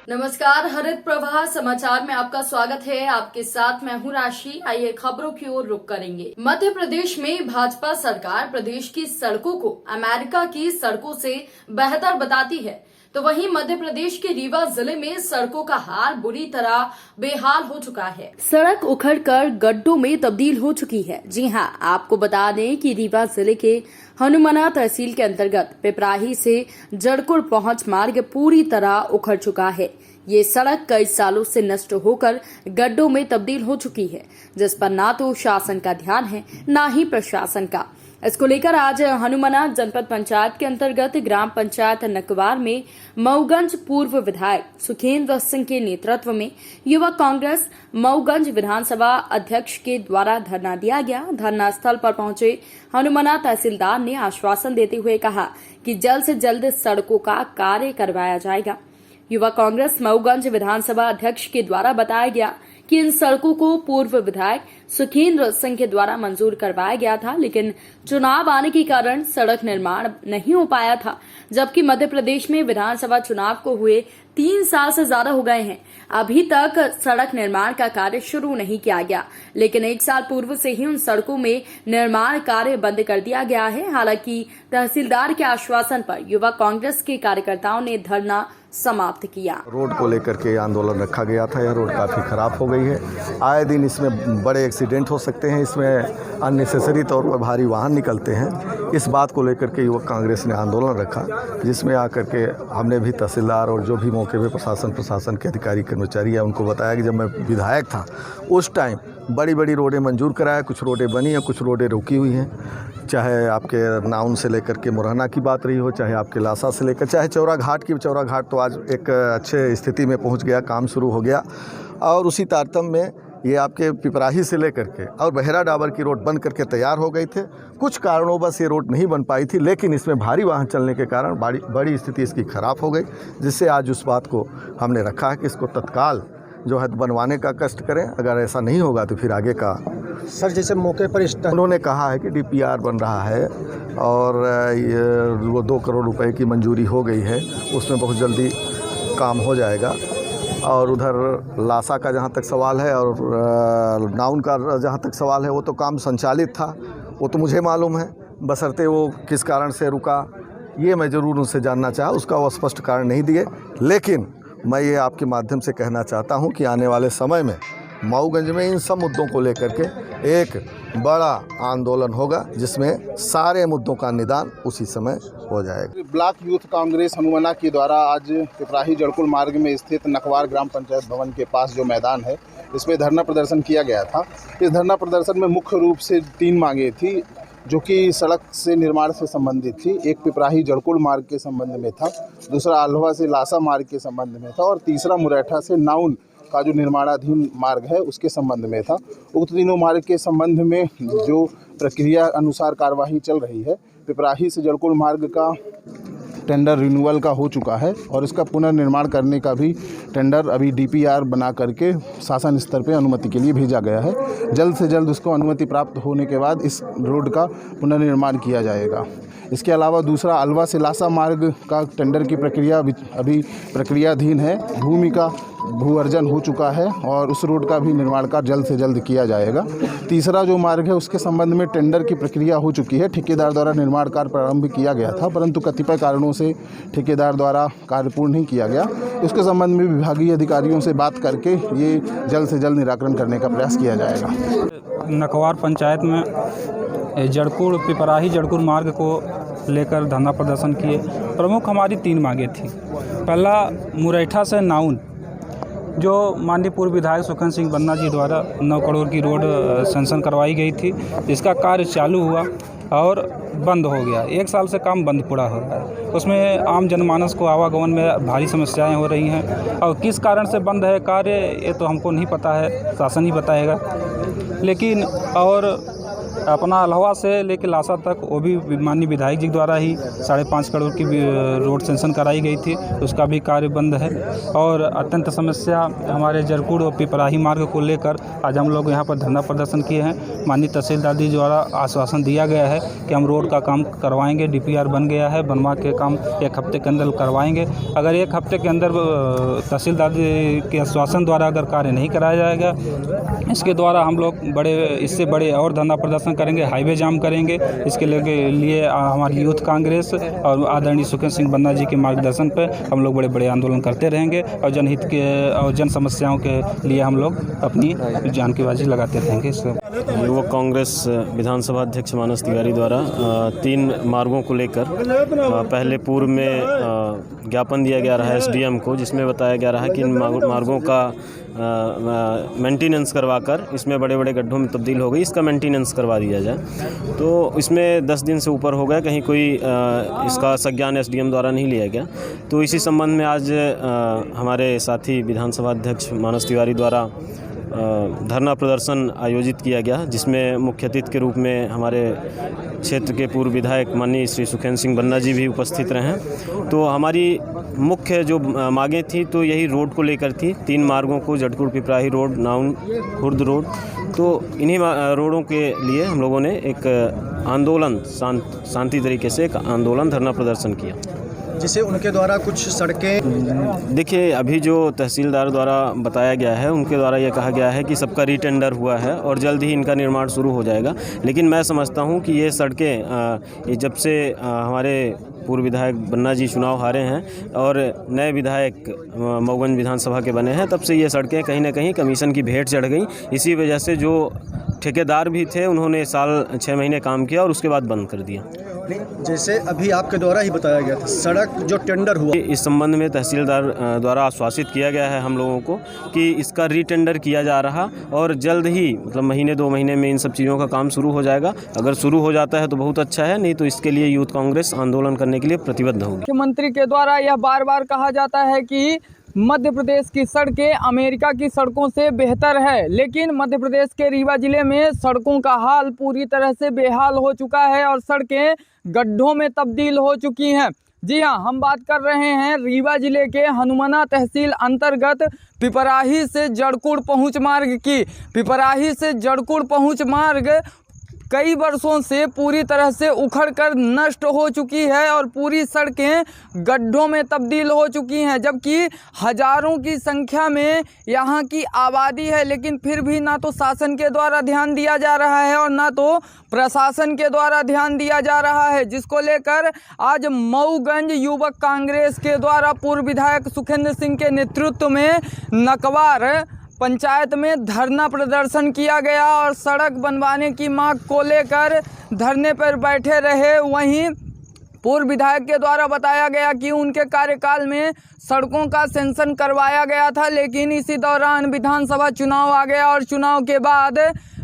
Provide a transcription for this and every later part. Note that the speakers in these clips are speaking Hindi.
नमस्कार, हरित प्रवाह समाचार में आपका स्वागत है। आपके साथ मैं हूं राशि। आइए खबरों की ओर रुख करेंगे। मध्य प्रदेश में भाजपा सरकार प्रदेश की सड़कों को अमेरिका की सड़कों से बेहतर बताती है, तो वहीं मध्य प्रदेश के रीवा जिले में सड़कों का हाल बुरी तरह बेहाल हो चुका है। सड़क उखड़कर गड्ढों में तब्दील हो चुकी है। जी हां, आपको बता दें कि रीवा जिले के हनुमाना तहसील के अंतर्गत पिपराही से जड़कुड़ पहुंच मार्ग पूरी तरह उखड़ चुका है। ये सड़क कई सालों से नष्ट होकर गड्ढों में तब्दील हो चुकी है, जिस पर ना तो शासन का ध्यान है, ना ही प्रशासन का। इसको लेकर आज हनुमाना जनपद पंचायत के अंतर्गत ग्राम पंचायत नकवार में मऊगंज पूर्व विधायक सुखेंद्र सिंह के नेतृत्व में युवा कांग्रेस मऊगंज विधानसभा अध्यक्ष के द्वारा धरना दिया गया। धरना स्थल पर पहुंचे हनुमाना तहसीलदार ने आश्वासन देते हुए कहा कि जल्द से जल्द सड़कों का कार्य करवाया जाएगा। युवा कांग्रेस मऊगंज विधानसभा अध्यक्ष के द्वारा बताया गया कि इन सड़कों को पूर्व विधायक सुखेंद्र सिंह के द्वारा मंजूर करवाया गया था, लेकिन चुनाव आने के कारण सड़क निर्माण नहीं हो पाया था। जबकि मध्य प्रदेश में विधानसभा चुनाव को हुए 3 साल से ज्यादा हो गए हैं, अभी तक सड़क निर्माण का कार्य शुरू नहीं किया गया। लेकिन 1 साल पूर्व से ही उन सड़कों में निर्माण कार्य बंद कर दिया गया है। हालांकि तहसीलदार के आश्वासन पर युवा कांग्रेस के कार्यकर्ताओं ने धरना समाप्त किया। रोड को लेकर के आंदोलन रखा गया था। यह रोड काफ़ी ख़राब हो गई है। आए दिन इसमें बड़े एक्सीडेंट हो सकते हैं, इसमें अननेसेसरी तौर पर भारी वाहन निकलते हैं। इस बात को लेकर के युवक कांग्रेस ने आंदोलन रखा, जिसमें आकर के हमने भी तहसीलदार और जो भी मौके पे प्रशासन के अधिकारी कर्मचारी है उनको बताया कि जब मैं विधायक था उस टाइम बड़ी बड़ी रोडें मंजूर कराया, कुछ रोडें बनी हैं, कुछ रोडें रुकी हुई हैं। चाहे आपके नाउन से लेकर के मुरहना की बात रही हो, चाहे आपके लासा से लेकर चाहे चौरा घाट तो आज एक अच्छे स्थिति में पहुंच गया, काम शुरू हो गया। और उसी तारतम्य में ये आपके पिपराही से लेकर के और बहेरा डाबर की रोड बन करके तैयार हो गई थे। कुछ कारणों बस ये रोड नहीं बन पाई थी, लेकिन इसमें भारी वाहन चलने के कारण बड़ी स्थिति इसकी ख़राब हो गई, जिससे आज उस बात को हमने रखा है कि इसको तत्काल जो है बनवाने का कष्ट करें। अगर ऐसा नहीं होगा तो फिर आगे का सर, जैसे मौके पर उन्होंने कहा है कि DPR बन रहा है और वो 2 करोड़ रुपए की मंजूरी हो गई है, उसमें बहुत जल्दी काम हो जाएगा। और उधर लासा का जहाँ तक सवाल है और नाउन का जहाँ तक सवाल है, वो तो काम संचालित था, वो तो मुझे मालूम है, बशर्ते वो किस कारण से रुका ये मैं ज़रूर उनसे जानना चाहा। उसका वो स्पष्ट कारण नहीं दिए, लेकिन मैं ये आपके माध्यम से कहना चाहता हूँ कि आने वाले समय में मऊगंज में इन सब मुद्दों को लेकर के एक बड़ा आंदोलन होगा, जिसमें सारे मुद्दों का निदान उसी समय हो जाएगा। ब्लॉक यूथ कांग्रेस हनुमाना के द्वारा आज पिपराही जड़कुड़ मार्ग में स्थित नकवार ग्राम पंचायत भवन के पास जो मैदान है, इसमें धरना प्रदर्शन किया गया था। इस धरना प्रदर्शन में मुख्य रूप से 3 मांगें थी, जो कि सड़क से निर्माण से संबंधित थी। एक पिपराही जड़कुड़ मार्ग के संबंध में था, दूसरा आल्हवा से लासा मार्ग के संबंध में था और तीसरा मुरैठा से नाउन का जो निर्माणाधीन मार्ग है उसके संबंध में था। उक्त तीनों मार्ग के संबंध में जो प्रक्रिया अनुसार कार्यवाही चल रही है, पिपराही से जड़कुड़ मार्ग का टेंडर रिन्यूअल का हो चुका है और इसका पुनर्निर्माण करने का भी टेंडर अभी DPR बना करके शासन स्तर पे अनुमति के लिए भेजा गया है। जल्द से जल्द उसको अनुमति प्राप्त होने के बाद इस रोड का पुनर्निर्माण किया जाएगा। इसके अलावा दूसरा अलवा से लासा मार्ग का टेंडर की प्रक्रिया अभी प्रक्रियाधीन है। भूमि का भू अर्जन हो चुका है और उस रोड का भी निर्माण कार्य जल्द से जल्द किया जाएगा। तीसरा जो मार्ग है उसके संबंध में टेंडर की प्रक्रिया हो चुकी है, ठेकेदार द्वारा निर्माण कार्य प्रारंभ किया गया था, परंतु कतिपय कारणों से ठेकेदार द्वारा कार्य पूर्ण नहीं किया गया। इसके संबंध में विभागीय अधिकारियों से बात करके ये जल्द से जल्द निराकरण करने का प्रयास किया जाएगा। नकवार पंचायत में जड़कुड़ पिपराही जड़कुड़ मार्ग को लेकर धरना प्रदर्शन किए। प्रमुख हमारी 3 मांगें थी। पहला, मुरैठा से नाउन जो माननीय पूर्व विधायक सुखेंद्र सिंह बन्ना जी द्वारा 9 करोड़ की रोड सैंक्शन करवाई गई थी, जिसका कार्य चालू हुआ और बंद हो गया। 1 साल से काम बंद पड़ा हो रहा है। उसमें आम जनमानस को आवागमन में भारी समस्याएं हो रही हैं और किस कारण से बंद है कार्य ये तो हमको नहीं पता है, शासन ही बताएगा। लेकिन और अपना अल्हवा से लेकर लासा तक वो भी माननीय विधायक जी द्वारा ही 5.5 करोड़ की रोड सेंक्शन कराई गई थी, उसका भी कार्य बंद है। और अत्यंत समस्या हमारे जरकुड़ और पिपराही मार्ग को लेकर आज हम लोग यहाँ पर धरना प्रदर्शन किए हैं। माननीय तहसीलदार जी द्वारा आश्वासन दिया गया है कि हम रोड का काम करवाएंगे, DPR बन गया है, बनवा के काम 1 हफ्ते के अंदर करवाएंगे। अगर 1 हफ्ते के अंदर तहसीलदार जी के आश्वासन द्वारा अगर कार्य नहीं कराया जाएगा, इसके द्वारा हम लोग इससे बड़े और धरना प्रदर्शन करेंगे, हाईवे जाम करेंगे। इसके लिए हमारी यूथ कांग्रेस और आदरणीय सुखेंद्र सिंह बन्ना जी के मार्गदर्शन पर हम लोग बड़े बड़े आंदोलन करते रहेंगे और जनहित के और जन समस्याओं के लिए हम लोग अपनी जान की बाजी लगाते रहेंगे। युवक कांग्रेस विधानसभा अध्यक्ष मानस तिवारी द्वारा 3 मार्गों को लेकर पहले पूर्व में ज्ञापन दिया गया रहा है SDM को, जिसमें बताया गया रहा है कि इन मार्गों का मेंटेनेंस करवाकर इसमें बड़े बड़े गड्ढों में तब्दील हो गई, इसका मेंटेनेंस करवा दिया जाए। तो इसमें 10 दिन से ऊपर हो गया, कहीं कोई इसका संज्ञान SDM द्वारा नहीं लिया गया। तो इसी संबंध में आज हमारे साथी विधानसभा अध्यक्ष मानस तिवारी द्वारा धरना प्रदर्शन आयोजित किया गया, जिसमें मुख्य अतिथि के रूप में हमारे क्षेत्र के पूर्व विधायक माननीय श्री सुखेंद्र सिंह बन्ना जी भी उपस्थित रहे। तो हमारी मुख्य जो मांगें थी तो यही रोड को लेकर थी, 3 मार्गों को, जटकुड़ पिपराही रोड, नाउन खुर्द रोड। तो इन्हीं रोडों के लिए हम लोगों ने एक आंदोलन शांति तरीके से एक आंदोलन धरना प्रदर्शन किया, जिसे उनके द्वारा कुछ सड़कें, देखिए अभी जो तहसीलदार द्वारा बताया गया है, उनके द्वारा ये कहा गया है कि सबका रीटेंडर हुआ है और जल्द ही इनका निर्माण शुरू हो जाएगा। लेकिन मैं समझता हूँ कि ये सड़कें जब से हमारे पूर्व विधायक बन्ना जी चुनाव हारे हैं और नए विधायक मऊगंज विधानसभा के बने हैं, तब से ये सड़कें कहीं ना कहीं कमीशन की भेंट चढ़ गई। इसी वजह से जो ठेकेदार भी थे उन्होंने 6 महीने काम किया और उसके बाद बंद कर दिया। जैसे अभी आपके द्वारा ही बताया गया था, सड़क जो टेंडर हुआ, इस संबंध में तहसीलदार द्वारा आश्वासित किया गया है हम लोगों को कि इसका रीटेंडर किया जा रहा और जल्द ही मतलब महीने 2 महीने में इन सब चीज़ों का काम शुरू हो जाएगा। अगर शुरू हो जाता है तो बहुत अच्छा है, नहीं तो इसके लिए यूथ कांग्रेस आंदोलन करने के लिए प्रतिबद्ध होगी। मुख्यमंत्री के द्वारा यह बार बार कहा जाता है कि मध्य प्रदेश की सड़कें अमेरिका की सड़कों से बेहतर है, लेकिन मध्य प्रदेश के रीवा जिले में सड़कों का हाल पूरी तरह से बेहाल हो चुका है और सड़कें गड्ढों में तब्दील हो चुकी हैं। जी हां, हम बात कर रहे हैं रीवा जिले के हनुमाना तहसील अंतर्गत पिपराही से जड़कुड़ पहुंच मार्ग की। पिपराही से जड़कुड़ पहुंच मार्ग कई वर्षों से पूरी तरह से उखड़कर नष्ट हो चुकी है और पूरी सड़कें गड्ढों में तब्दील हो चुकी हैं, जबकि हजारों की संख्या में यहाँ की आबादी है। लेकिन फिर भी ना तो शासन के द्वारा ध्यान दिया जा रहा है और ना तो प्रशासन के द्वारा ध्यान दिया जा रहा है, जिसको लेकर आज मऊगंज युवक कांग्रेस के द्वारा पूर्व विधायक सुखेंद्र सिंह के नेतृत्व में नकवार पंचायत में धरना प्रदर्शन किया गया और सड़क बनवाने की मांग को लेकर धरने पर बैठे रहे। वहीं पूर्व विधायक के द्वारा बताया गया कि उनके कार्यकाल में सड़कों का सेंक्शन करवाया गया था, लेकिन इसी दौरान विधानसभा चुनाव आ गया और चुनाव के बाद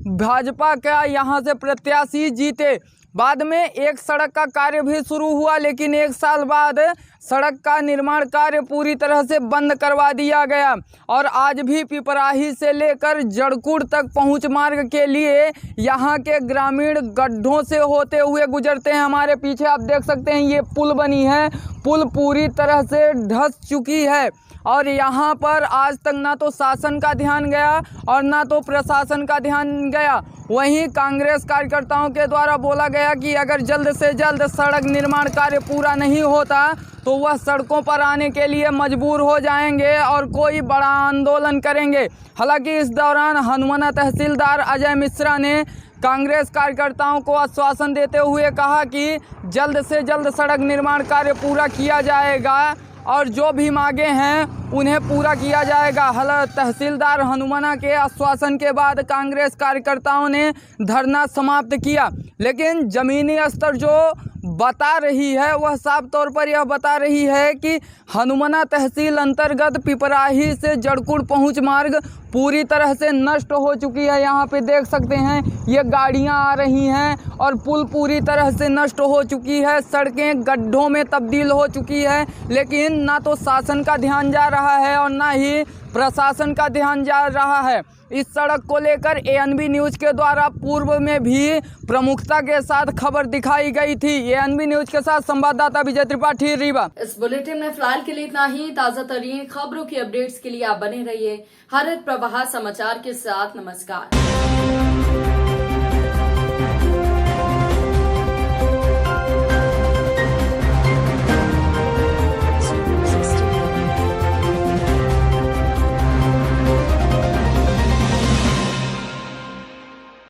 भाजपा का यहां से प्रत्याशी जीते। बाद में एक सड़क का कार्य भी शुरू हुआ, लेकिन 1 साल बाद सड़क का निर्माण कार्य पूरी तरह से बंद करवा दिया गया और आज भी पिपराही से लेकर जड़कुड़ तक पहुंच मार्ग के लिए यहां के ग्रामीण गड्ढों से होते हुए गुजरते हैं। हमारे पीछे आप देख सकते हैं ये पुल बनी है, पुल पूरी तरह से धंस चुकी है और यहाँ पर आज तक ना तो शासन का ध्यान गया और ना तो प्रशासन का ध्यान गया। वहीं कांग्रेस कार्यकर्ताओं के द्वारा बोला गया कि अगर जल्द से जल्द सड़क निर्माण कार्य पूरा नहीं होता तो वह सड़कों पर आने के लिए मजबूर हो जाएंगे और कोई बड़ा आंदोलन करेंगे। हालांकि इस दौरान हनुमाना तहसीलदार अजय मिश्रा ने कांग्रेस कार्यकर्ताओं को आश्वासन देते हुए कहा कि जल्द से जल्द सड़क निर्माण कार्य पूरा किया जाएगा और जो भी मांगे हैं उन्हें पूरा किया जाएगा। तहसीलदार हनुमाना के आश्वासन के बाद कांग्रेस कार्यकर्ताओं ने धरना समाप्त किया, लेकिन जमीनी स्तर जो बता रही है वह साफ तौर पर यह बता रही है कि हनुमाना तहसील अंतर्गत पिपराही से जड़कुड़ पहुंच मार्ग पूरी तरह से नष्ट हो चुकी है। यहाँ पे देख सकते हैं ये गाड़ियाँ आ रही हैं और पुल पूरी तरह से नष्ट हो चुकी है, सड़कें गड्ढों में तब्दील हो चुकी है, लेकिन ना तो शासन का ध्यान जा रहा रहा है और ना ही प्रशासन का ध्यान जा रहा है। इस सड़क को लेकर एएनबी न्यूज के द्वारा पूर्व में भी प्रमुखता के साथ खबर दिखाई गई थी। एएनबी न्यूज के साथ संवाददाता विजय त्रिपाठी, रीवा। इस बुलेटिन में फिलहाल के लिए इतना ही। ताजा तरीन खबरों की अपडेट्स के लिए आप बने रहिए हरित प्रवाह समाचार के साथ। नमस्कार।